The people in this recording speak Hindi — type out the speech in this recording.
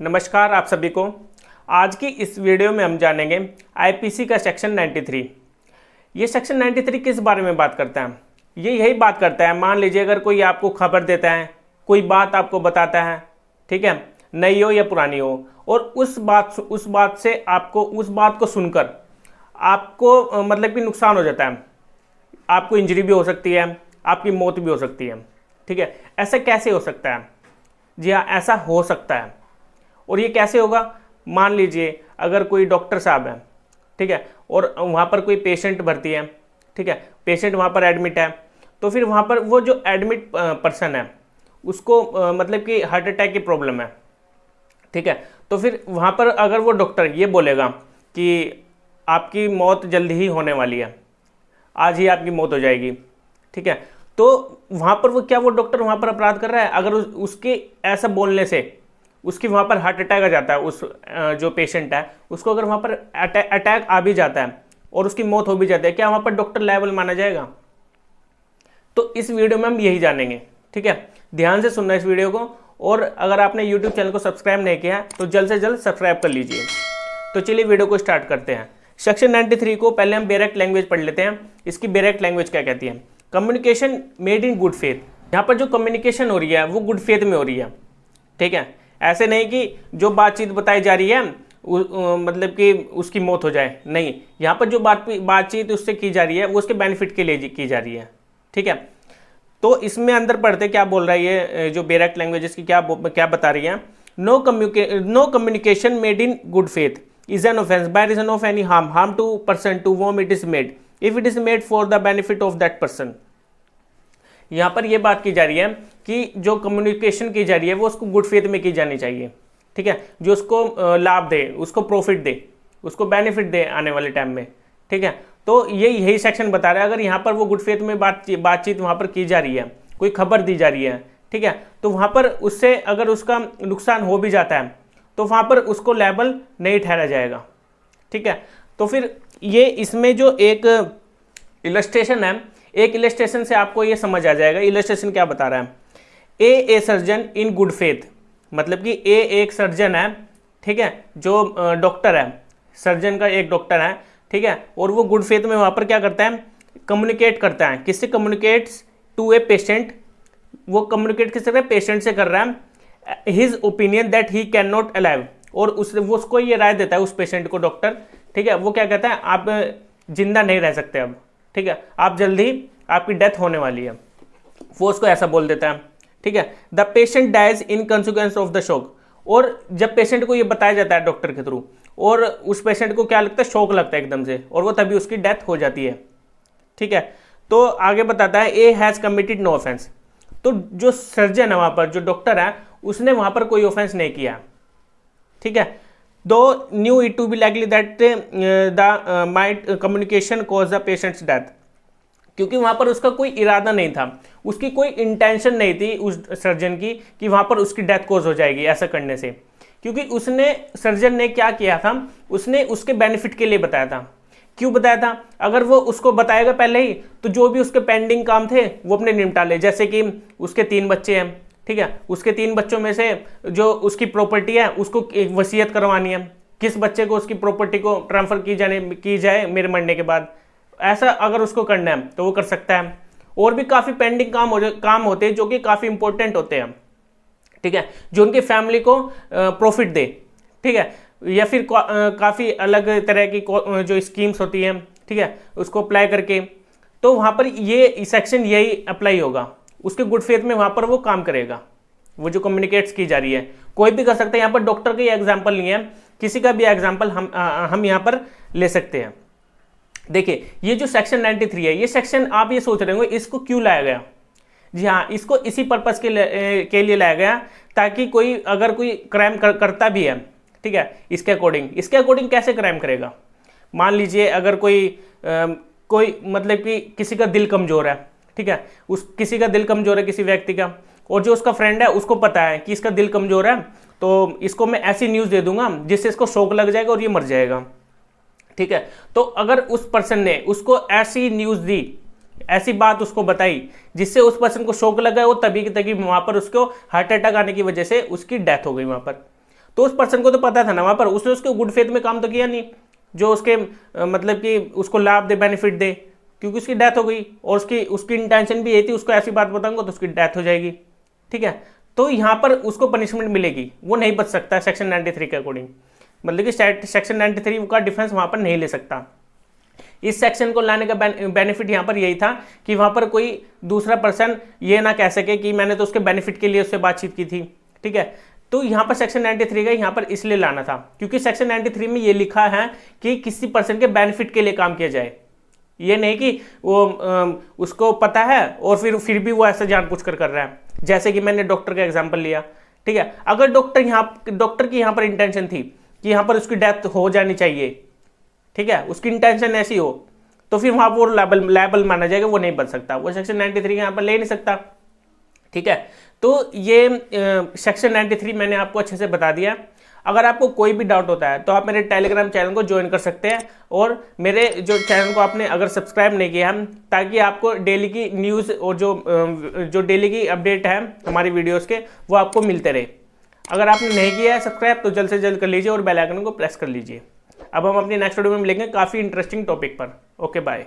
नमस्कार आप सभी को। आज की इस वीडियो में हम जानेंगे आईपीसी का सेक्शन 93। ये सेक्शन 93 किस बारे में बात करता है? ये यही बात करता है, मान लीजिए अगर कोई आपको खबर देता है, कोई बात आपको बताता है, ठीक है, नई हो या पुरानी हो, और उस बात से आपको उस बात को सुनकर आपको मतलब कि नुकसान हो जाता है, आपको इंजरी भी हो सकती है, आपकी मौत भी हो सकती है। ठीक है, ऐसा कैसे हो सकता है? जी हाँ, ऐसा हो सकता है। और ये कैसे होगा? मान लीजिए अगर कोई डॉक्टर साहब है, ठीक है, और वहाँ पर कोई पेशेंट भर्ती है, ठीक है, पेशेंट वहाँ पर एडमिट है, तो फिर वहाँ पर वो जो एडमिट पर्सन है उसको मतलब कि हार्ट अटैक की प्रॉब्लम है, ठीक है, तो फिर वहाँ पर अगर वो डॉक्टर ये बोलेगा कि आपकी मौत जल्दी ही होने वाली है, आज ही आपकी मौत हो जाएगी, ठीक है, तो वहाँ पर वो डॉक्टर वहाँ पर अपराध कर रहा है? अगर उसके ऐसा बोलने से उसकी वहाँ पर हार्ट अटैक आ जाता है, उस जो पेशेंट है उसको अगर वहाँ पर अटैक आ भी जाता है और उसकी मौत हो भी जाती है, क्या वहाँ पर डॉक्टर लायबल माना जाएगा? तो इस वीडियो में हम यही जानेंगे, ठीक है, ध्यान से सुनना इस वीडियो को। और अगर आपने यूट्यूब चैनल को सब्सक्राइब नहीं किया है तो जल्द से जल्द सब्सक्राइब कर लीजिए। तो चलिए वीडियो को स्टार्ट करते हैं। सेक्शन 93 को पहले हम डायरेक्ट लैंग्वेज पढ़ लेते हैं। इसकी डायरेक्ट लैंग्वेज क्या कहती है? Communication made in good faith. यहाँ पर जो कम्युनिकेशन हो रही है वो गुड फेथ में हो रही है, ठीक है, ऐसे नहीं कि जो बातचीत बताई जा रही है मतलब कि उसकी मौत हो जाए, नहीं, यहाँ पर जो बातचीत उससे की जा रही है वो उसके बेनिफिट के लिए की जा रही है, ठीक है। तो इसमें अंदर पढ़ते क्या बोल रहा है ये जो डायरेक्ट लैंग्वेजेस की क्या बता रही है? No communication made in good faith is an offense by reason of any harm to person to whom it is made if it is made for the benefit of that person। यहाँ पर ये बात की जा रही है कि जो कम्युनिकेशन की जा रही है वो उसको गुड फेथ में की जानी चाहिए, ठीक है, जो उसको लाभ दे, उसको प्रॉफिट दे, उसको बेनिफिट दे आने वाले टाइम में, ठीक है। तो यही सेक्शन बता रहा है, अगर यहाँ पर वो गुड फेथ में बातचीत वहाँ पर की जा रही है, कोई खबर दी जा रही है, ठीक है, तो वहाँ पर उससे अगर उसका नुकसान हो भी जाता है तो वहाँ पर उसको लायबल नहीं ठहरा जाएगा, ठीक है। तो फिर ये इसमें जो एक इलस्ट्रेशन है, एक इलस्ट्रेशन से आपको ये समझ आ जाएगा। इलस्ट्रेशन क्या बता रहा है? A surgeon in good faith, मतलब कि ए एक सर्जन है, ठीक है, जो डॉक्टर है, सर्जन का एक डॉक्टर है, ठीक है, और वो गुड फेथ में वहाँ पर क्या करता है? कम्युनिकेट करता है। किससे कम्युनिकेट्स? To a patient. वो कम्युनिकेट किससे कर रहा है? पेशेंट से कर रहा है। His opinion that he can not alive, और वो उसको ये राय देता है उस पेशेंट को, डॉक्टर, ठीक है, वो क्या कहता है? आप जिंदा नहीं रह सकते अब, ठीक है, आप जल्दी आपकी डेथ होने वाली है, वो उसको ऐसा बोल देता है, ठीक है। The patient dies in consequence of the shock. और जब पेशेंट को ये बताया जाता है डॉक्टर के थ्रू, और उस पेशेंट को क्या लगता है? शॉक लगता है एकदम से, और वो तभी उसकी डेथ हो जाती है, ठीक है। तो आगे बताता है A has committed no offence. तो जो सर्जन है वहां पर, जो डॉक्टर है, उसने वहां पर कोई ऑफेंस नहीं किया, ठीक है। Though knew it to be likely that the might communication cause the patient's death, क्योंकि वहां पर उसका कोई इरादा नहीं था, उसकी कोई इंटेंशन नहीं थी उस सर्जन की कि वहां पर उसकी डेथ कॉज हो जाएगी ऐसा करने से, क्योंकि सर्जन ने क्या किया था? उसने उसके बेनिफिट के लिए बताया था। क्यों बताया था? अगर वो उसको बताएगा पहले ही तो जो भी उसके पेंडिंग काम थे वो अपने निपटा ले। जैसे कि उसके 3 बच्चे हैं, ठीक है, उसके 3 बच्चों में से जो उसकी प्रॉपर्टी है उसको एक वसीयत करवानी है, किस बच्चे को उसकी प्रॉपर्टी को ट्रांसफर की जाए मेरे मरने के बाद, ऐसा अगर उसको करना है तो वो कर सकता है। और भी काफ़ी पेंडिंग काम होते हैं जो कि काफ़ी इंपॉर्टेंट होते हैं, ठीक है, जो उनकी फैमिली को प्रॉफिट दे, ठीक है, या फिर काफ़ी अलग तरह की जो स्कीम्स होती हैं, ठीक है, उसको अप्लाई करके, तो वहाँ पर ये सेक्शन यही अप्लाई होगा। उसके गुड फेथ में वहाँ पर वो काम करेगा, वो जो कम्युनिकेट्स की जा रही है। कोई भी कर सकता है, यहाँ पर डॉक्टर का एग्जाम्पल नहीं है, किसी का भी एग्जाम्पल हम यहाँ पर ले सकते हैं। देखिए ये जो सेक्शन 93 है, ये सेक्शन आप ये सोच रहे होंगे इसको क्यों लाया गया? जी हाँ, इसको इसी पर्पस के लिए लाया गया ताकि अगर कोई क्राइम करता भी है, ठीक है, इसके अकॉर्डिंग कैसे क्राइम करेगा? मान लीजिए अगर कोई मतलब कि किसी का दिल कमजोर है, ठीक है, किसी का दिल कमजोर है किसी व्यक्ति का, और जो उसका फ्रेंड है उसको पता है कि इसका दिल कमजोर है, तो इसको मैं ऐसी न्यूज़ दे दूंगा जिससे इसको शॉक लग जाएगा और ये मर जाएगा, ठीक है। तो अगर उस पर्सन ने उसको ऐसी न्यूज़ दी, ऐसी बात उसको बताई जिससे उस पर्सन को शॉक लगा, वो तभी की तभी वहां पर उसको हार्ट अटैक आने की वजह से उसकी डेथ हो गई वहां पर, तो उस पर्सन को तो पता था ना वहाँ पर, उसने उसके गुड फेथ में काम तो किया नहीं जो उसके मतलब कि उसको लाभ दे, बेनिफिट दे, क्योंकि उसकी डेथ हो गई और उसकी इंटेंशन भी यही थी उसको ऐसी बात बताऊंगा तो उसकी डेथ हो जाएगी। ठीक है, तो यहाँ पर उसको पनिशमेंट मिलेगी, वो नहीं बच सकता सेक्शन 93 के अकॉर्डिंग, मतलब कि सेक्शन 93 का डिफेंस वहाँ पर नहीं ले सकता। इस सेक्शन को लाने का बेनिफिट यहाँ पर यही था कि वहाँ पर कोई दूसरा पर्सन ये ना कह सके कि मैंने तो उसके बेनिफिट के लिए उससे बातचीत की थी। ठीक है, तो यहाँ पर सेक्शन 93 का यहाँ पर इसलिए लाना था क्योंकि सेक्शन 93 में ये लिखा है कि किसी पर्सन के बेनिफिट के लिए काम किया जाए। ये नहीं कि वो उसको पता है और फिर भी वो ऐसा जानबूझ कर रहा है, जैसे कि मैंने डॉक्टर का एग्जाम्पल लिया। ठीक है, अगर डॉक्टर की यहाँ पर इंटेंशन थी कि यहाँ पर उसकी डेथ हो जानी चाहिए, ठीक है, उसकी इंटेंशन ऐसी हो, तो फिर वहां वो लायबल माना जाएगा, वो नहीं बन सकता, वो सेक्शन 93 यहाँ पर ले नहीं सकता। ठीक है, तो ये सेक्शन 93 मैंने आपको अच्छे से बता दिया। अगर आपको कोई भी डाउट होता है तो आप मेरे टेलीग्राम चैनल को ज्वाइन कर सकते हैं और मेरे जो चैनल को आपने अगर सब्सक्राइब नहीं किया है, ताकि आपको डेली की न्यूज़ और जो डेली की अपडेट है हमारी वीडियोस के वो आपको मिलते रहे। अगर आपने नहीं किया है सब्सक्राइब तो जल्द से जल्द कर लीजिए और बेल आइकन को प्रेस कर लीजिए। अब हम अपनी नेक्स्ट वीडियो में मिलेंगे काफ़ी इंटरेस्टिंग टॉपिक पर। Okay bye.